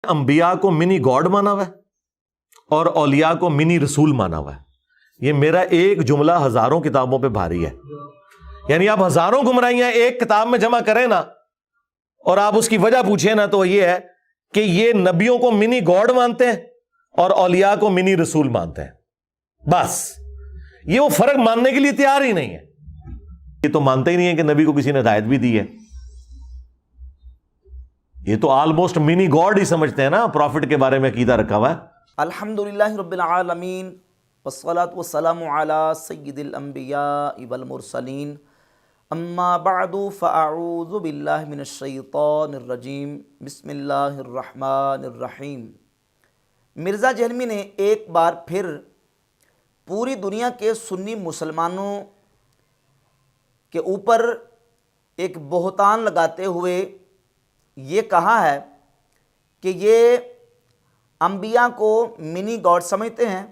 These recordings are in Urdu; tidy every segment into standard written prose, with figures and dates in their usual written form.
انبیاء کو منی گاڈ مانا ہوا ہے اور اولیاء کو منی رسول مانا ہوا ہے. یہ میرا ایک جملہ ہزاروں کتابوں پہ بھاری ہے. یعنی آپ ہزاروں گمراہیاں ایک کتاب میں جمع کریں نا اور آپ اس کی وجہ پوچھیں نا تو یہ ہے کہ یہ نبیوں کو منی گاڈ مانتے ہیں اور اولیاء کو منی رسول مانتے ہیں. بس یہ وہ فرق ماننے کے لیے تیار ہی نہیں ہے. یہ تو مانتے ہی نہیں ہے کہ نبی کو کسی نے ہدایت بھی دی ہے. یہ تو آلموسٹ منی گاڈ ہی سمجھتے ہیں نا پروفٹ کے بارے میں عقیدہ رکھا ہوا ہے. الحمدللہ رب العالمین والصلاة والسلام علی سید الانبیاء والمرسلین اما بعد فاعوذ باللہ من الشیطان الرجیم بسم اللہ الرحمن الرحیم. مرزا جہلمی نے ایک بار پھر پوری دنیا کے سنی مسلمانوں کے اوپر ایک بہتان لگاتے ہوئے یہ کہا ہے کہ یہ انبیاء کو منی گاڈ سمجھتے ہیں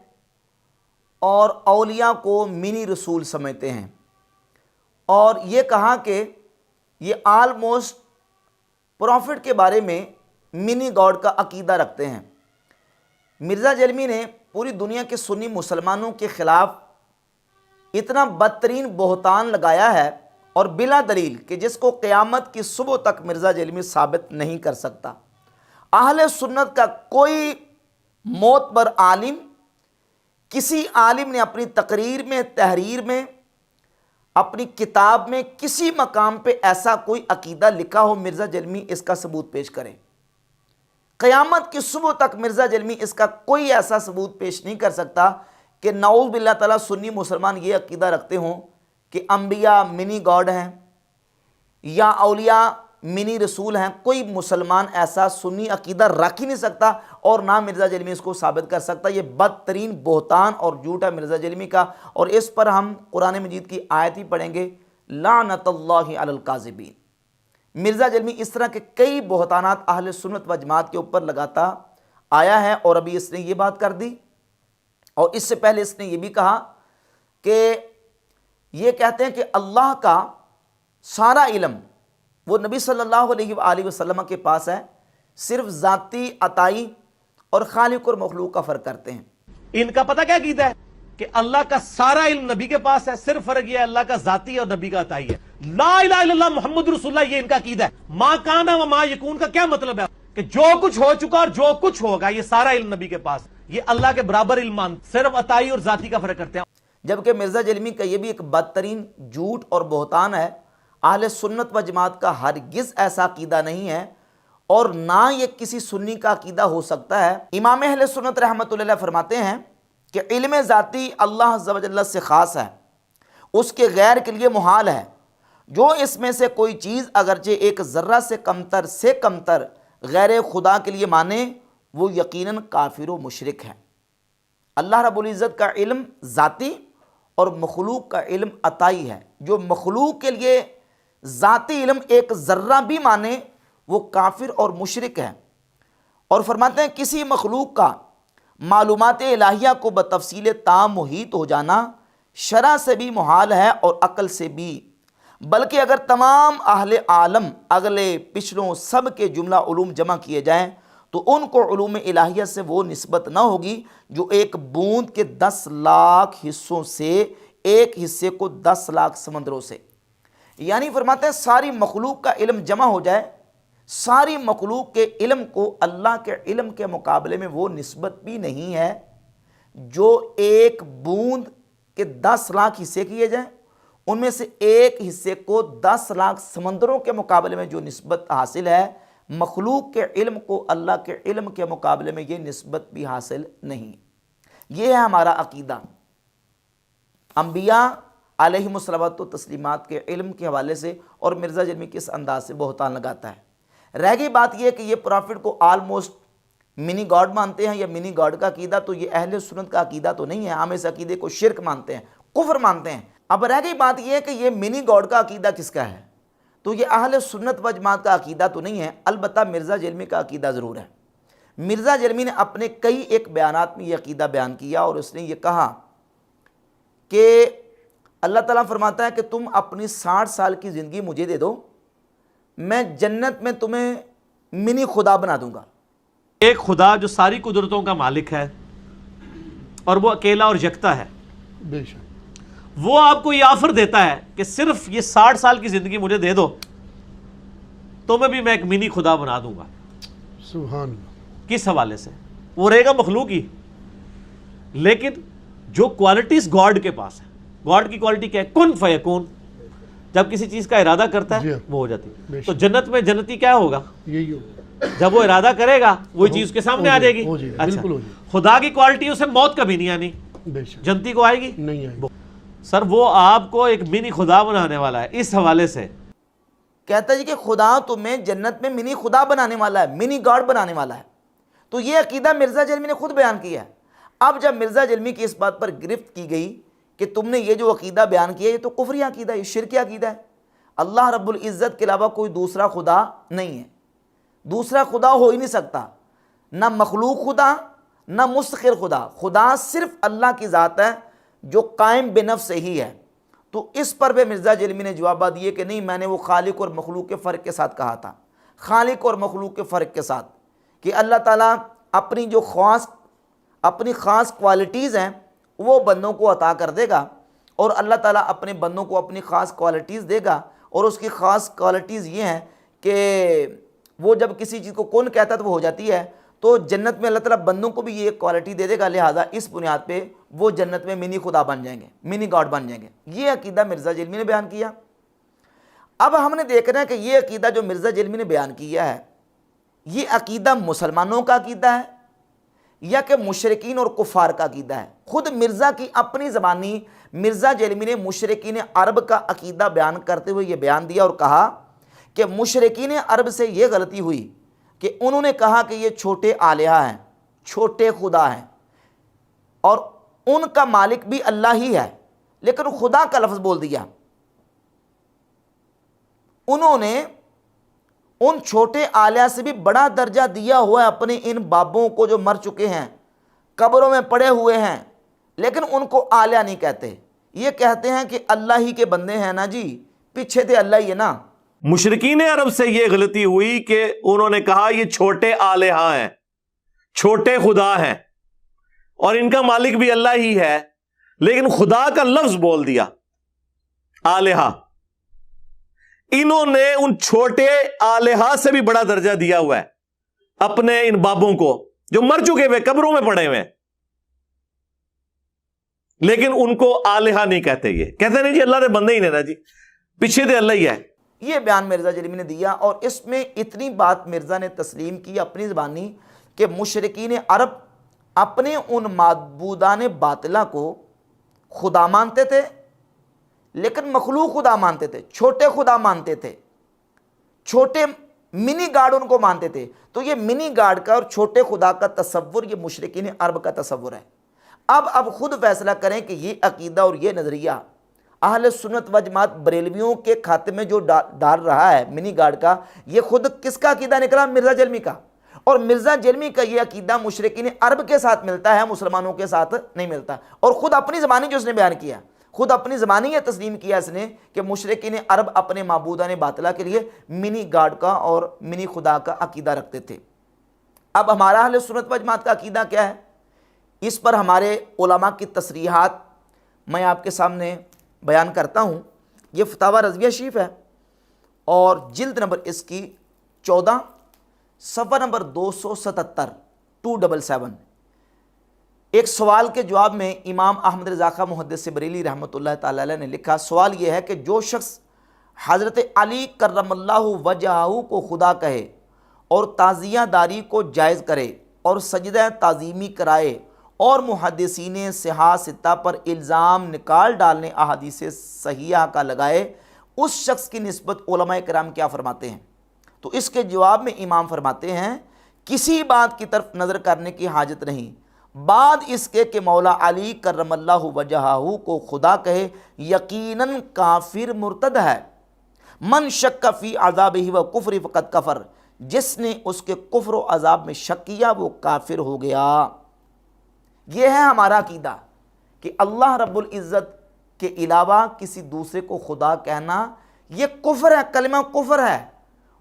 اور اولیاء کو منی رسول سمجھتے ہیں، اور یہ کہا کہ یہ آلموسٹ پروفٹ کے بارے میں منی گاڈ کا عقیدہ رکھتے ہیں. مرزا جہلمی نے پوری دنیا کے سنی مسلمانوں کے خلاف اتنا بدترین بہتان لگایا ہے اور بلا دلیل کہ جس کو قیامت کی صبح تک مرزا جہلمی ثابت نہیں کر سکتا. اہل سنت کا کوئی معتبر عالم، کسی عالم نے اپنی تقریر میں، تحریر میں، اپنی کتاب میں کسی مقام پہ ایسا کوئی عقیدہ لکھا ہو مرزا جہلمی اس کا ثبوت پیش کریں. قیامت کی صبح تک مرزا جہلمی اس کا کوئی ایسا ثبوت پیش نہیں کر سکتا کہ نعوذ باللہ تعالیٰ سنی مسلمان یہ عقیدہ رکھتے ہوں کہ انبیاء منی گاڈ ہیں یا اولیاء منی رسول ہیں. کوئی مسلمان ایسا سنی عقیدہ رکھ ہی نہیں سکتا اور نہ مرزا جہلمی اس کو ثابت کر سکتا. یہ بدترین بہتان اور جھوٹ ہے مرزا جہلمی کا، اور اس پر ہم قرآن مجید کی آیت ہی پڑھیں گے، لعنت اللہ علی الکاذبین. مرزا جہلمی اس طرح کے کئی بہتانات اہل سنت و جماعت کے اوپر لگاتا آیا ہے، اور ابھی اس نے یہ بات کر دی. اور اس سے پہلے اس نے یہ بھی کہا کہ یہ کہتے ہیں کہ اللہ کا سارا علم وہ نبی صلی اللہ علیہ وآلہ وسلم کے پاس ہے، صرف ذاتی عطائی اور خالق اور مخلوق کا فرق کرتے ہیں. ان کا پتہ کیا عقیدہ ہے کہ اللہ کا سارا علم نبی کے پاس ہے، صرف فرق یہ ہے اللہ کا ذاتی اور نبی کا عطائی ہے. لا الہ الا اللہ محمد رسول اللہ، یہ ان کا عقیدہ ہے. ما کانا و ما یکون کا کیا مطلب ہے کہ جو کچھ ہو چکا اور جو کچھ ہوگا یہ سارا علم نبی کے پاس. یہ اللہ کے برابر علم، صرف عطائی اور ذاتی کا فرق کرتے ہیں. جبکہ مرزا جہلمی کا یہ بھی ایک بدترین جھوٹ اور بہتان ہے. اہل سنت و جماعت کا ہرگز ایسا عقیدہ نہیں ہے اور نہ یہ کسی سنی کا عقیدہ ہو سکتا ہے. امام اہل سنت رحمۃ اللہ علیہ فرماتے ہیں کہ علم ذاتی اللہ عز و جل سے خاص ہے، اس کے غیر کے لیے محال ہے. جو اس میں سے کوئی چیز اگرچہ ایک ذرہ سے کمتر غیر خدا کے لیے مانے وہ یقیناً کافر و مشرک ہے. اللہ رب العزت کا علم ذاتی اور مخلوق کا علم عطائی ہے. جو مخلوق کے لیے ذاتی علم ایک ذرہ بھی مانے وہ کافر اور مشرک ہے. اور فرماتے ہیں کسی مخلوق کا معلومات الہیہ کو بتفصیل تام محیط ہو جانا شرع سے بھی محال ہے اور عقل سے بھی، بلکہ اگر تمام اہل عالم اگلے پچھلوں سب کے جملہ علوم جمع کیے جائیں تو ان کو علوم الہیہ سے وہ نسبت نہ ہوگی جو ایک بوند کے 10 لاکھ حصوں سے ایک حصے کو 10 لاکھ سمندروں سے. یعنی فرماتے ہیں ساری مخلوق کا علم جمع ہو جائے، ساری مخلوق کے علم کو اللہ کے علم کے مقابلے میں وہ نسبت بھی نہیں ہے جو ایک بوند کے 10 لاکھ حصے کیے جائیں، ان میں سے ایک حصے کو 10 لاکھ سمندروں کے مقابلے میں جو نسبت حاصل ہے، مخلوق کے علم کو اللہ کے علم کے مقابلے میں یہ نسبت بھی حاصل نہیں. یہ ہے ہمارا عقیدہ. انبیاء علیہم الصلوات و تسلیمات کے علم کے حوالے سے اور مرزا جہلمی کس انداز سے بہتان لگاتا ہے. رہ گئی بات یہ کہ یہ پروفٹ کو آلموسٹ منی گاڈ مانتے ہیں یا منی گاڈ کا عقیدہ، تو یہ اہل سنت کا عقیدہ تو نہیں ہے. ہم اس عقیدے کو شرک مانتے ہیں، کفر مانتے ہیں. اب رہ گئی بات یہ کہ یہ منی گاڈ کا عقیدہ کس کا ہے، تو یہ اہل سنت و جماعت کا عقیدہ تو نہیں ہے. البتہ مرزا جہلمی کا عقیدہ ضرور ہے. مرزا جہلمی نے اپنے کئی ایک بیانات میں یہ عقیدہ بیان کیا اور اس نے یہ کہا کہ اللہ تعالیٰ فرماتا ہے کہ تم اپنی 60 سال کی زندگی مجھے دے دو، میں جنت میں تمہیں منی خدا بنا دوں گا. ایک خدا جو ساری قدرتوں کا مالک ہے اور وہ اکیلا اور یکتا ہے، بے شک وہ آپ کو یہ آفر دیتا ہے کہ صرف یہ 60 سال کی زندگی مجھے دے دو تو میں ایک منی خدا بنا دوں گا۔ سبحان اللہ۔ کس حوالے سے؟ وہ رہے گا مخلوق ہی، لیکن جو کوالٹیز گاڈ کے پاس ہے، گاڈ کی کوالٹی کیا ہے؟ کن فیکون، جب کسی چیز کا ارادہ کرتا جی ہے ہاں، وہ ہو جاتی بے ہے۔ شک۔ تو جنت میں جنتی کیا ہوگا؟ یہی ہو جب وہ ارادہ کرے گا وہی چیز اس کے سامنے آ جائے گی۔ ہو جائے گی، اچھا، بالکل ہو جائے گی۔ خدا کی کوالٹی اسے موت کبھی نہیں آنی، بے شک جنتی کو آئے گی نہیں آئی۔ سر وہ آپ کو ایک منی خدا بنانے والا ہے۔ اس حوالے سے کہتا ہے جی کہ خدا تمہیں جنت میں منی خدا بنانے والا ہے، منی گاڈ بنانے والا ہے۔ تو یہ عقیدہ مرزا جلمی نے خود بیان کیا ہے۔ اب جب مرزا جلمی کی اس بات پر گرفت کی گئی کہ تم نے یہ جو عقیدہ بیان کیا یہ تو کفری عقیدہ ہے، یہ شرکی عقیدہ ہے، اللہ رب العزت کے علاوہ کوئی دوسرا خدا نہیں ہے، دوسرا خدا ہو ہی نہیں سکتا، نہ مخلوق خدا نہ مستقل خدا، خدا صرف اللہ کی ذات ہے جو قائم بنفس ہی ہے۔ تو اس پر بھی مرزا جلمی نے جوابات دیے کہ نہیں، میں نے وہ خالق اور مخلوق کے فرق کے ساتھ کہا تھا، خالق اور مخلوق کے فرق کے ساتھ، کہ اللہ تعالیٰ اپنی جو اپنی خاص کوالٹیز ہیں وہ بندوں کو عطا کر دے گا، اور اللہ تعالیٰ اپنے بندوں کو اپنی خاص کوالٹیز دے گا، اور اس کی خاص کوالٹیز یہ ہیں کہ وہ جب کسی چیز کو کون کہتا ہے تو وہ ہو جاتی ہے۔ تو جنت میں اللہ تعالیٰ بندوں کو بھی یہ ایک کوالٹی دے دے گا، لہٰذا اس بنیاد پہ وہ جنت میں منی خدا بن جائیں گے، منی گاڈ بن جائیں گے۔ یہ عقیدہ مرزا جلمی نے بیان کیا۔ اب ہم نے دیکھنا ہے کہ یہ عقیدہ جو مرزا جلمی نے بیان کیا ہے یہ عقیدہ مسلمانوں کا عقیدہ ہے یا کہ مشرکین اور کفار کا عقیدہ ہے۔ خود مرزا کی اپنی زبانی مرزا جلمی نے مشرکین عرب کا عقیدہ بیان کرتے ہوئے یہ بیان دیا اور کہا کہ مشرکین عرب سے یہ غلطی ہوئی کہ انہوں نے کہا کہ یہ چھوٹے آلہہ ہیں، چھوٹے خدا ہیں، اور ان کا مالک بھی اللہ ہی ہے، لیکن خدا کا لفظ بول دیا۔ انہوں نے ان چھوٹے آلیہ سے بھی بڑا درجہ دیا ہوا ہے اپنے ان بابوں کو جو مر چکے ہیں، قبروں میں پڑے ہوئے ہیں، لیکن ان کو آلیہ نہیں کہتے، یہ کہتے ہیں کہ اللہ ہی کے بندے ہیں نا جی، پیچھے تھے اللہ ہی ہے نا۔ مشرکین عرب سے یہ غلطی ہوئی کہ انہوں نے کہا یہ چھوٹے آلہہ ہیں، چھوٹے خدا ہیں، اور ان کا مالک بھی اللہ ہی ہے، لیکن خدا کا لفظ بول دیا آلہہ۔ انہوں نے ان چھوٹے آلہہ سے بھی بڑا درجہ دیا ہوا ہے اپنے ان بابوں کو جو مر چکے ہوئے قبروں میں پڑے ہوئے، لیکن ان کو آلہہ نہیں کہتے، یہ کہتے نہیں جی اللہ نے بندے ہی نہیں نا جی، پیچھے دے اللہ ہی ہے۔ یہ بیان مرزا جلمی نے دیا، اور اس میں اتنی بات مرزا نے تسلیم کی اپنی زبانی کہ مشرکین عرب اپنے ان معبودان باطلہ کو خدا مانتے تھے، لیکن مخلوق خدا مانتے تھے، چھوٹے خدا مانتے تھے، چھوٹے منی گاڈ ان کو مانتے تھے۔ تو یہ منی گاڈ کا اور چھوٹے خدا کا تصور یہ مشرکین عرب کا تصور ہے۔ اب خود فیصلہ کریں کہ یہ عقیدہ اور یہ نظریہ اہل سنت و جماعت بریلویوں کے کھاتے میں جو ڈال رہا ہے منی گاڈ کا، یہ خود کس کا عقیدہ نکلا؟ مرزا جلمی کا۔ اور مرزا جلمی کا یہ عقیدہ مشرکین عرب کے ساتھ ملتا ہے، مسلمانوں کے ساتھ نہیں ملتا۔ اور خود اپنی زبانی جو اس نے بیان کیا، خود اپنی زبانی یہ تسلیم کیا اس نے کہ مشرکین عرب اپنے معبودان باطلہ کے لیے منی گاڈ کا اور منی خدا کا عقیدہ رکھتے تھے۔ اب ہمارا اہل سنت و جماعت کا عقیدہ کیا ہے؟ اس پر ہمارے علماء کی تصریحات میں آپ کے سامنے بیان کرتا ہوں۔ یہ فتاوی رضویہ شریف ہے اور جلد نمبر اس کی 14 صفحہ نمبر 277 277۔ ایک سوال کے جواب میں امام احمد رضا خاں محدث بریلی رحمۃ اللہ تعالی علیہ نے لکھا، سوال یہ ہے کہ جو شخص حضرت علی کرم اللہ وجہہ کو خدا کہے اور تعزیہ داری کو جائز کرے اور سجدہ تعظیمی کرائے اور محدثین صحاح ستہ پر الزام نکال ڈالنے احادیث صحیحہ کا لگائے، اس شخص کی نسبت علماء کرام کیا فرماتے ہیں؟ تو اس کے جواب میں امام فرماتے ہیں کسی بات کی طرف نظر کرنے کی حاجت نہیں، بعد اس کے کہ مولا علی کرم اللہ وجہہ کو خدا کہے یقیناً کافر مرتد ہے۔ من شک فی عذابہ و کفر فقد کفر، جس نے اس کے کفر و عذاب میں شک کیا وہ کافر ہو گیا۔ یہ ہے ہمارا عقیدہ کہ اللہ رب العزت کے علاوہ کسی دوسرے کو خدا کہنا یہ کفر ہے، کلمہ کفر ہے،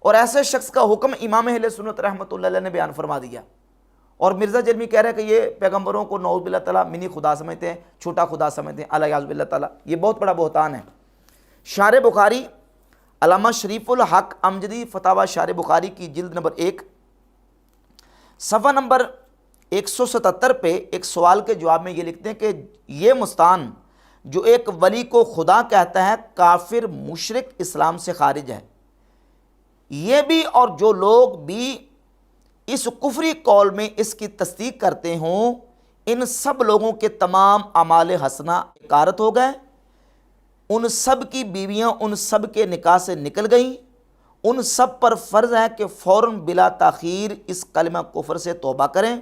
اور ایسے شخص کا حکم امام اہل سنت رحمۃ اللہ علیہ نے بیان فرما دیا۔ اور مرزا جرمی کہہ رہے ہیں کہ یہ پیغمبروں کو نعوذ باللہ تعالیٰ منی خدا سمجھتے ہیں، چھوٹا خدا سمجھتے ہیں، الیاذ باللہ تعالیٰ. یہ بہت بڑا بہتان ہے. شارح بخاری علامہ شریف الحق امجدی فتاوی شارح بخاری کی جلد نمبر 1 صفحہ نمبر 177 پہ ایک سوال کے جواب میں یہ لکھتے ہیں کہ یہ مستان جو ایک ولی کو خدا کہتا ہے کافر مشرک اسلام سے خارج ہے. یہ بھی اور جو لوگ بھی اس کفری قول میں اس کی تصدیق کرتے ہوں ان سب لوگوں کے تمام اعمال حسنہ غارت ہو گئے، ان سب کی بیویاں ان سب کے نکاح سے نکل گئیں، ان سب پر فرض ہے کہ فوراً بلا تاخیر اس کلمہ کفر سے توبہ کریں،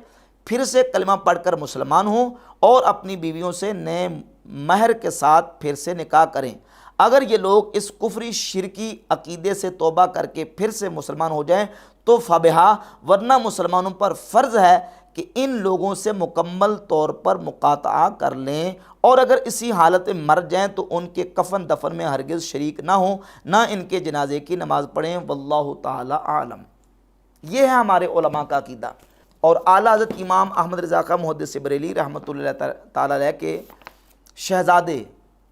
پھر سے کلمہ پڑھ کر مسلمان ہوں اور اپنی بیویوں سے نئے مہر کے ساتھ پھر سے نکاح کریں. اگر یہ لوگ اس کفری شرکی عقیدے سے توبہ کر کے پھر سے مسلمان ہو جائیں تو فبہا، ورنہ مسلمانوں پر فرض ہے کہ ان لوگوں سے مکمل طور پر مقاطعہ کر لیں، اور اگر اسی حالت میں مر جائیں تو ان کے کفن دفن میں ہرگز شریک نہ ہوں، نہ ان کے جنازے کی نماز پڑھیں. واللہ تعالی عالم. یہ ہے ہمارے علماء کا عقیدہ. اور اعلیٰ حضرت امام احمد رضا خاں محدث بریلوی رحمۃ اللہ تعالی علیہ کے شہزادے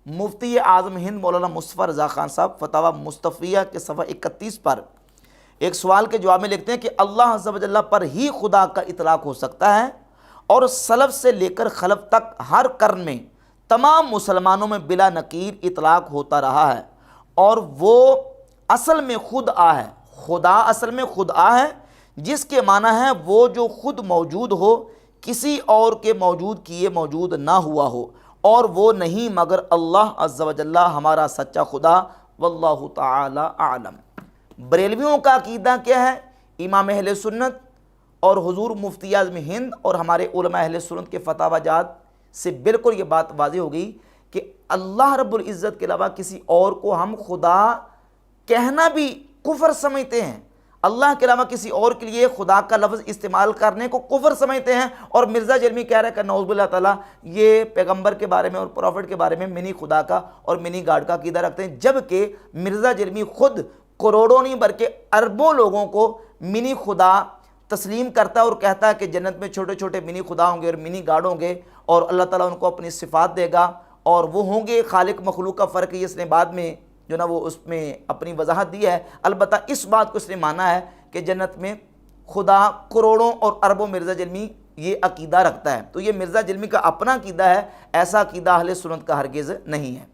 مفتی اعظم ہند مولانا مصطفیٰ رضا خان صاحب فتاوی مصطفیہ کے صفحہ 31 پر ایک سوال کے جواب میں لکھتے ہیں کہ اللہ عز و جل پر ہی خدا کا اطلاق ہو سکتا ہے، اور سلف سے لے کر خلف تک ہر قرن میں تمام مسلمانوں میں بلا نقیر اطلاق ہوتا رہا ہے، اور وہ اصل میں خود آ ہے. خدا اصل میں خود آ ہے، جس کے معنی ہے وہ جو خود موجود ہو، کسی اور کے موجود کیے موجود نہ ہوا ہو، اور وہ نہیں مگر اللہ عز و جل ہمارا سچا خدا. واللہ تعالی اعلم. بریلویوں کا عقیدہ کیا ہے؟ امام اہل سنت اور حضور مفتی اعظم ہند اور ہمارے علماء اہل سنت کے فتاوی جات سے بالکل یہ بات واضح ہو گئی کہ اللہ رب العزت کے علاوہ کسی اور کو ہم خدا کہنا بھی کفر سمجھتے ہیں. اللہ کے علاوہ کسی اور کے لیے خدا کا لفظ استعمال کرنے کو کفر سمجھتے ہیں. اور مرزا جرمی کہہ رہا ہے کہ نعوذ باللہ تعالیٰ یہ پیغمبر کے بارے میں اور پروفٹ کے بارے میں منی خدا کا اور منی گاڈ کا عقیدہ رکھتے ہیں، جبکہ مرزا جرمی خود کروڑوں نہیں بلکہ اربوں لوگوں کو منی خدا تسلیم کرتا ہے اور کہتا ہے کہ جنت میں چھوٹے چھوٹے منی خدا ہوں گے اور منی گاڈ ہوں گے، اور اللہ تعالیٰ ان کو اپنی صفات دے گا اور وہ ہوں گے. خالق مخلوق کا فرق ہے، اس نے بعد میں جو نا وہ اس میں اپنی وضاحت دی ہے. البتہ اس بات کو اس نے مانا ہے کہ جنت میں خدا کروڑوں اور اربوں. مرزا جرمی یہ عقیدہ رکھتا ہے. تو یہ مرزا جرمی کا اپنا عقیدہ ہے، ایسا عقیدہ اہل سنت کا ہرگز نہیں ہے.